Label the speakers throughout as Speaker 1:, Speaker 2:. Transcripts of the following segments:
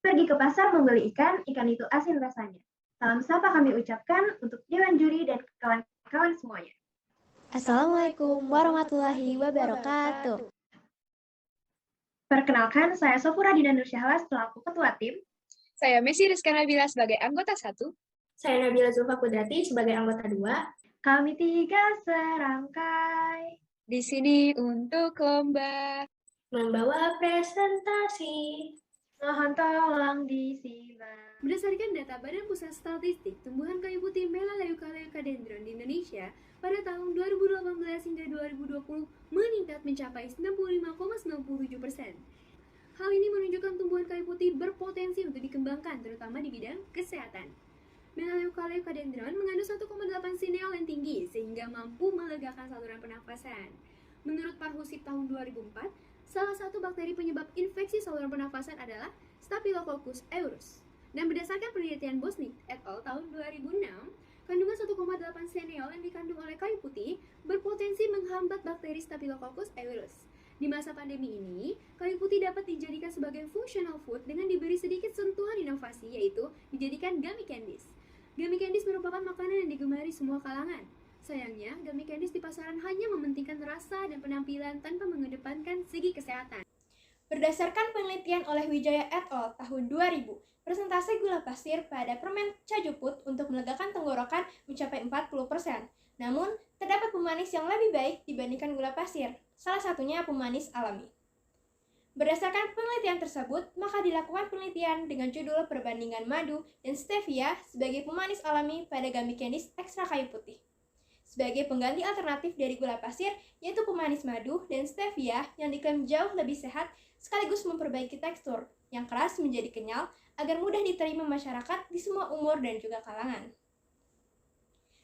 Speaker 1: Pergi ke pasar membeli ikan, ikan itu asin rasanya. Salam sapa kami ucapkan untuk Dewan Juri dan kawan-kawan semuanya.
Speaker 2: Assalamualaikum warahmatullahi wabarakatuh.
Speaker 1: Perkenalkan, saya Sofura Dina Nursyahla selaku Ketua Tim.
Speaker 3: Saya Messi Rizka Nabila sebagai anggota 1.
Speaker 4: Saya Nabila Zulfa Kudrati sebagai anggota 2.
Speaker 1: Kami 3 serangkai.
Speaker 3: Di sini untuk lomba
Speaker 4: membawa presentasi.
Speaker 1: Mohon tolong disimak.
Speaker 5: Berdasarkan data Badan Pusat Statistik, tumbuhan kayu putih Melaleuca-leucadendron di Indonesia pada tahun 2018 hingga 2020 meningkat mencapai 95,97%. Hal ini menunjukkan tumbuhan kayu putih berpotensi untuk dikembangkan, terutama di bidang kesehatan. Melaleuca-leucadendron mengandung 1,8 sineol yang tinggi sehingga mampu melegakan saluran pernafasan. Menurut Parhusip tahun 2004, salah satu bakteri penyebab infeksi saluran pernafasan adalah Staphylococcus aureus. Dan berdasarkan penelitian Bosnick et al. Tahun 2006, kandungan 1,8 sineol yang dikandung oleh kayu putih berpotensi menghambat bakteri Staphylococcus aureus. Di masa pandemi ini, kayu putih dapat dijadikan sebagai functional food dengan diberi sedikit sentuhan inovasi, yaitu dijadikan gummy candies. Gummy candies merupakan makanan yang digemari semua kalangan. Sayangnya, gummy candies di pasaran hanya mementingkan rasa dan penampilan tanpa mengedepankan segi kesehatan.
Speaker 2: Berdasarkan penelitian oleh Wijaya et al. Tahun 2000, persentase gula pasir pada permen cajuput untuk melegakan tenggorokan mencapai 40%. Namun, terdapat pemanis yang lebih baik dibandingkan gula pasir, salah satunya pemanis alami. Berdasarkan penelitian tersebut, maka dilakukan penelitian dengan judul perbandingan madu dan stevia sebagai pemanis alami pada gummy candies ekstra kayu putih. Sebagai pengganti alternatif dari gula pasir, yaitu pemanis madu dan stevia yang diklaim jauh lebih sehat sekaligus memperbaiki tekstur yang keras menjadi kenyal agar mudah diterima masyarakat di semua umur dan juga kalangan.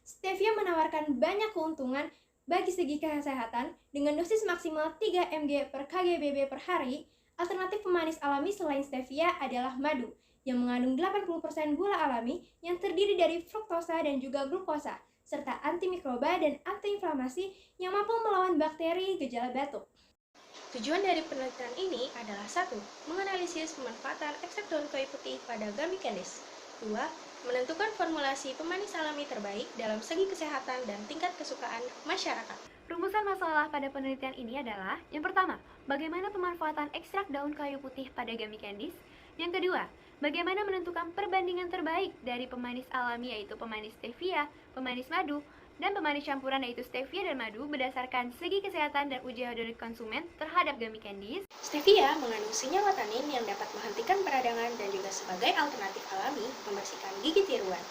Speaker 2: Stevia menawarkan banyak keuntungan bagi segi kesehatan dengan dosis maksimal 3 mg per kgbb per hari. Alternatif pemanis alami selain stevia adalah madu yang mengandung 80% gula alami yang terdiri dari fruktosa dan juga glukosa, serta antimikroba dan antiinflamasi yang mampu melawan bakteri gejala batuk.
Speaker 4: Tujuan dari penelitian ini adalah 1. Menganalisis pemanfaatan ekstrak daun kayu putih pada gummy candies. 2. Menentukan formulasi pemanis alami terbaik dalam segi kesehatan dan tingkat kesukaan masyarakat.
Speaker 5: Rumusan masalah pada penelitian ini adalah: yang pertama, bagaimana pemanfaatan ekstrak daun kayu putih pada gummy candies? Yang kedua, bagaimana menentukan perbandingan terbaik dari pemanis alami yaitu pemanis stevia, pemanis madu, dan pemanis campuran yaitu stevia dan madu berdasarkan segi kesehatan dan uji hedonik konsumen terhadap gummy candies.
Speaker 4: Stevia mengandung senyawa tanin yang dapat menghentikan peradangan dan juga sebagai alternatif alami membersihkan gigi tiruan.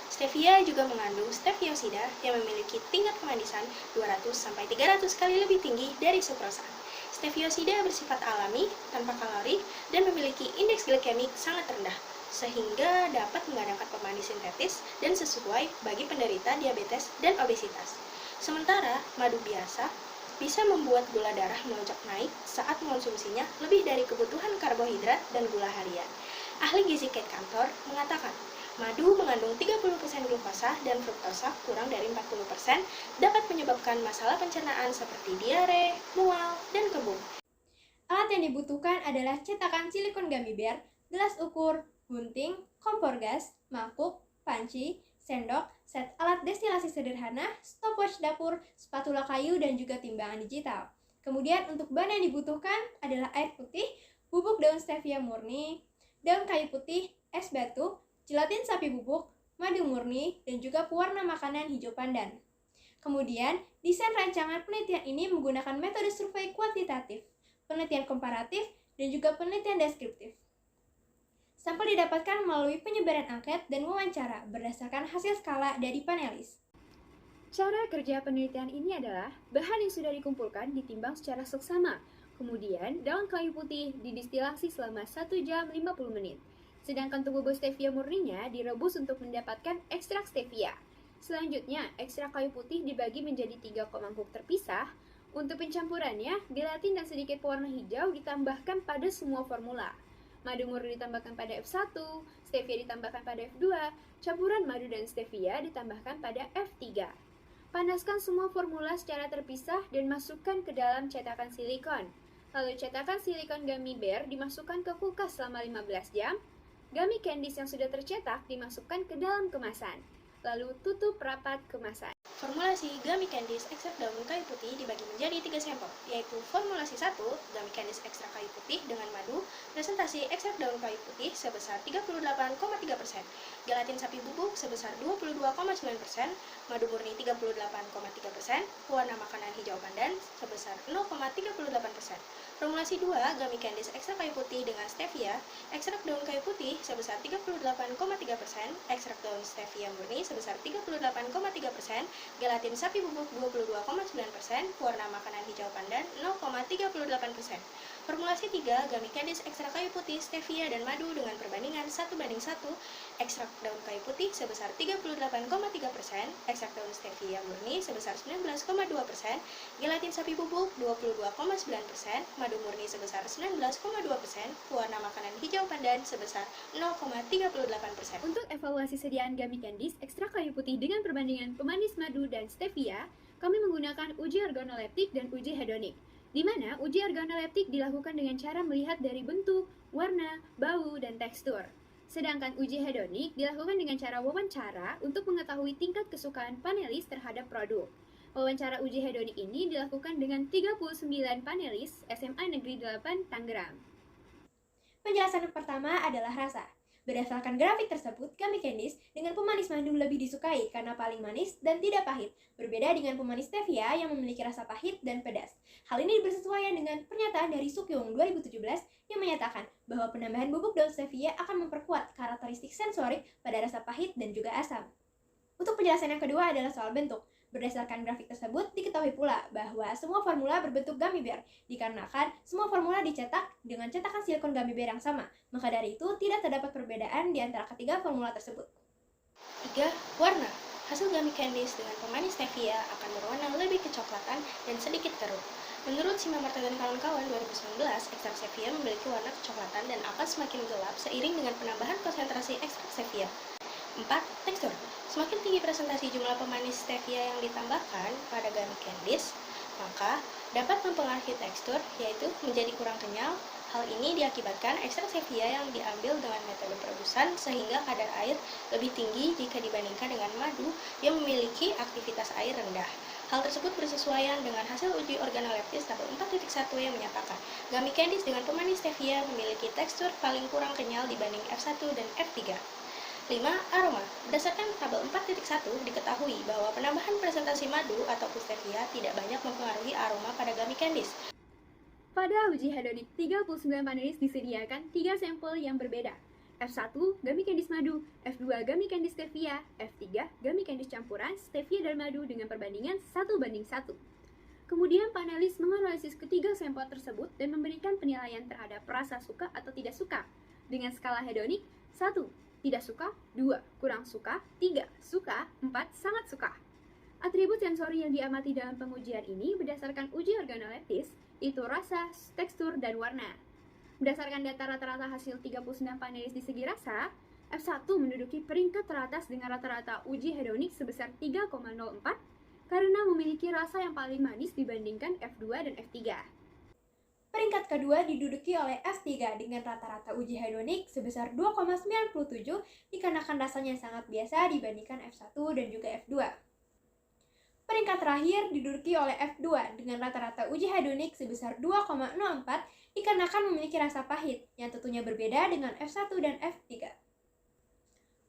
Speaker 4: Stevia juga mengandung steviosida yang memiliki tingkat kemanisan 200-300 kali lebih tinggi dari sukrosa. Steviosida bersifat alami, tanpa kalori, dan memiliki indeks glikemik sangat rendah, sehingga dapat mengadakan pemanis sintetis dan sesuai bagi penderita diabetes dan obesitas. Sementara madu biasa bisa membuat gula darah melonjak naik saat mengonsumsinya lebih dari kebutuhan karbohidrat dan gula harian. Ahli gizi Kate Cantor mengatakan, madu mengandung 30% glukosa dan fruktosa kurang dari 40% dapat menyebabkan masalah pencernaan seperti diare, mual, dan kembung.
Speaker 2: Alat yang dibutuhkan adalah cetakan silikon gummy bear, gelas ukur, gunting, kompor gas, mangkuk, panci, sendok, set alat destilasi sederhana, stopwatch dapur, spatula kayu, dan juga timbangan digital. Kemudian untuk bahan yang dibutuhkan adalah air putih, bubuk daun stevia murni, daun kayu putih, es batu, gelatin sapi bubuk, madu murni, dan juga pewarna makanan hijau pandan. Kemudian, desain rancangan penelitian ini menggunakan metode survei kuantitatif, penelitian komparatif, dan juga penelitian deskriptif. Sampel didapatkan melalui penyebaran angket dan wawancara berdasarkan hasil skala dari panelis.
Speaker 5: Cara kerja penelitian ini adalah bahan yang sudah dikumpulkan ditimbang secara seksama. Kemudian, daun kayu putih didistilasi selama 1 jam 50 menit. Sedangkan untuk bubuk stevia murninya direbus untuk mendapatkan ekstrak stevia. Selanjutnya, ekstrak kayu putih dibagi menjadi 3 mangkuk terpisah. Untuk pencampurannya, gelatin dan sedikit pewarna hijau ditambahkan pada semua formula. Madu murni ditambahkan pada F1, stevia ditambahkan pada F2, campuran madu dan stevia ditambahkan pada F3. Panaskan semua formula secara terpisah dan masukkan ke dalam cetakan silikon. Lalu cetakan silikon gummy bear dimasukkan ke kulkas selama 15 jam. Gummy candies yang sudah tercetak dimasukkan ke dalam kemasan, lalu tutup rapat kemasan.
Speaker 4: Formulasi gummy candies ekstrak daun kayu putih dibagi menjadi 3 sampel, yaitu formulasi 1, gummy candies ekstrak kayu putih dengan madu, presentasi ekstrak daun kayu putih sebesar 38,3%, gelatin sapi bubuk sebesar 22,9%, madu murni 38,3%, pewarna makanan hijau pandan sebesar 0,38%. Formulasi 2, gummy candies ekstrak kayu putih dengan stevia, ekstrak daun kayu putih sebesar 38,3%, ekstrak daun stevia murni sebesar 38,3%, gelatin sapi bubuk 22,9%, pewarna makanan hijau pandan 0,38%. Formulasi 3, gummy candies ekstrak kayu putih, stevia, dan madu dengan perbandingan 1:1, ekstrak daun kayu putih sebesar 38,3%, ekstrak daun stevia murni sebesar 19,2%, gelatin sapi bubuk 22,9%, madu murni sebesar 19,2%, pewarna makanan hijau pandan sebesar 0,38%.
Speaker 5: Untuk evaluasi sediaan gummy candies ekstrak kayu putih dengan perbandingan pemanis madu dan stevia, kami menggunakan uji organoleptik dan uji hedonik, di mana uji organoleptik dilakukan dengan cara melihat dari bentuk, warna, bau, dan tekstur. Sedangkan uji hedonik dilakukan dengan cara wawancara untuk mengetahui tingkat kesukaan panelis terhadap produk. Wawancara uji hedonik ini dilakukan dengan 39 panelis SMA Negeri 8 Tangerang.
Speaker 2: Penjelasan pertama adalah rasa. Berdasarkan grafik tersebut, gummy candies dengan pemanis madu lebih disukai karena paling manis dan tidak pahit, berbeda dengan pemanis stevia yang memiliki rasa pahit dan pedas. Hal ini bersesuaian dengan pernyataan dari Sukyung 2017 yang menyatakan bahwa penambahan bubuk daun stevia akan memperkuat karakteristik sensorik pada rasa pahit dan juga asam. Untuk penjelasan yang kedua adalah soal bentuk. Berdasarkan grafik tersebut, diketahui pula bahwa semua formula berbentuk gummy bear, dikarenakan semua formula dicetak dengan cetakan silikon gummy bear yang sama. Maka dari itu, tidak terdapat perbedaan di antara ketiga formula tersebut.
Speaker 4: 3. Warna. Hasil gummy candies dengan pemanis stevia akan berwarna lebih kecoklatan dan sedikit keruh. Menurut Simamarta dan kawan-kawan 2019, ekstrak stevia memiliki warna kecoklatan dan akan semakin gelap seiring dengan penambahan konsentrasi ekstrak stevia. 4. Tekstur. Semakin tinggi presentasi jumlah pemanis stevia yang ditambahkan pada gummy candies, maka dapat mempengaruhi tekstur, yaitu menjadi kurang kenyal. Hal ini diakibatkan ekstrak stevia yang diambil dengan metode perebusan sehingga kadar air lebih tinggi jika dibandingkan dengan madu yang memiliki aktivitas air rendah. Hal tersebut bersesuaian dengan hasil uji organoleptis tabel 4.1 yang menyatakan gummy candies dengan pemanis stevia memiliki tekstur paling kurang kenyal dibanding F1 dan F3. 5. Aroma. Berdasarkan tabel 4.1 diketahui bahwa penambahan presentasi madu atau stevia tidak banyak mempengaruhi aroma pada gummy candies.
Speaker 5: Pada uji hedonik, 39 panelis disediakan 3 sampel yang berbeda. F1, gummy candies madu, F2, gummy candies stevia, F3, gummy candies campuran stevia dan madu dengan perbandingan 1:1. Kemudian panelis menganalisis ketiga sampel tersebut dan memberikan penilaian terhadap rasa suka atau tidak suka dengan skala hedonik 1. Tidak suka, 2. Kurang suka, 3. Suka, 4. Sangat suka. Atribut sensori yang diamati dalam pengujian ini berdasarkan uji organoleptis, yaitu rasa, tekstur, dan warna. Berdasarkan data rata-rata hasil 39 panelis di segi rasa, F1 menduduki peringkat teratas dengan rata-rata uji hedonik sebesar 3,04 karena memiliki rasa yang paling manis dibandingkan F2 dan F3.
Speaker 2: Peringkat kedua diduduki oleh F3 dengan rata-rata uji hedonik sebesar 2,97 dikarenakan rasanya sangat biasa dibandingkan F1 dan juga F2. Peringkat terakhir diduduki oleh F2 dengan rata-rata uji hedonik sebesar 2,04 dikarenakan memiliki rasa pahit yang tentunya berbeda dengan F1 dan F3.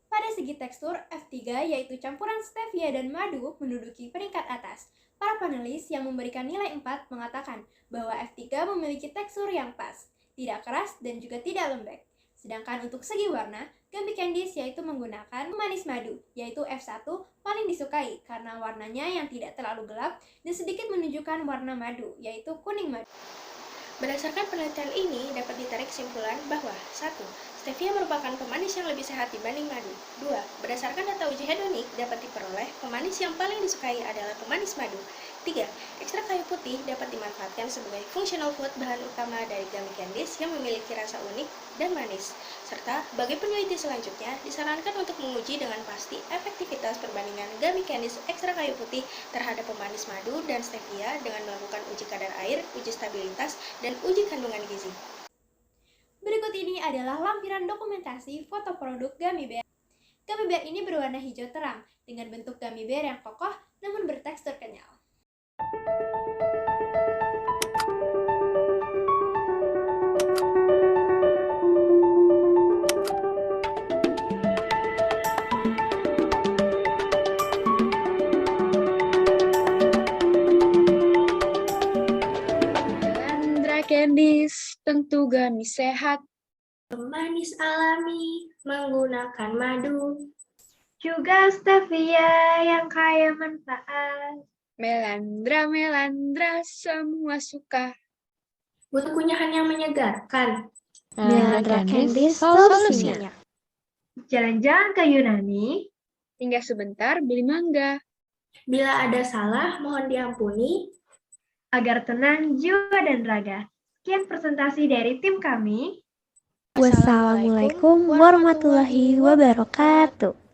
Speaker 2: Pada segi tekstur, F3 yaitu campuran stevia dan madu menduduki peringkat atas. Para panelis yang memberikan nilai 4 mengatakan bahwa F3 memiliki tekstur yang pas, tidak keras dan juga tidak lembek. Sedangkan untuk segi warna, gummy candies yaitu menggunakan pemanis madu, yaitu F1 paling disukai karena warnanya yang tidak terlalu gelap dan sedikit menunjukkan warna madu, yaitu kuning madu.
Speaker 4: Berdasarkan penelitian ini dapat ditarik kesimpulan bahwa 1. Stevia merupakan pemanis yang lebih sehat dibanding madu. 2. Berdasarkan data uji hedonik dapat diperoleh pemanis yang paling disukai adalah pemanis madu. 3. Ekstrak kayu putih dapat dimanfaatkan sebagai functional food bahan utama dari gummy candies yang memiliki rasa unik dan manis. Serta, bagi peneliti selanjutnya, disarankan untuk menguji dengan pasti efektivitas perbandingan gummy candies ekstrak kayu putih terhadap pemanis madu dan stevia dengan melakukan uji kadar air, uji stabilitas, dan uji kandungan gizi.
Speaker 2: Berikut ini adalah lampiran dokumentasi foto produk gummy bear. Gummy bear ini berwarna hijau terang dengan bentuk gummy bear yang kokoh namun bertekstur kenyal.
Speaker 3: Melandra Candies, tentu gummy sehat.
Speaker 4: Pemanis alami menggunakan madu.
Speaker 1: Juga stevia yang kaya manfaat.
Speaker 3: Melandra, semua suka.
Speaker 4: Butuh kunyahan yang menyegarkan.
Speaker 6: Melandra Candies solusinya.
Speaker 1: Jalan-jalan ke Yunani.
Speaker 3: Tinggal sebentar beli mangga.
Speaker 4: Bila ada salah, mohon diampuni.
Speaker 1: Agar tenang jiwa dan raga. Sekian presentasi dari tim kami.
Speaker 6: Wassalamualaikum warahmatullahi wabarakatuh.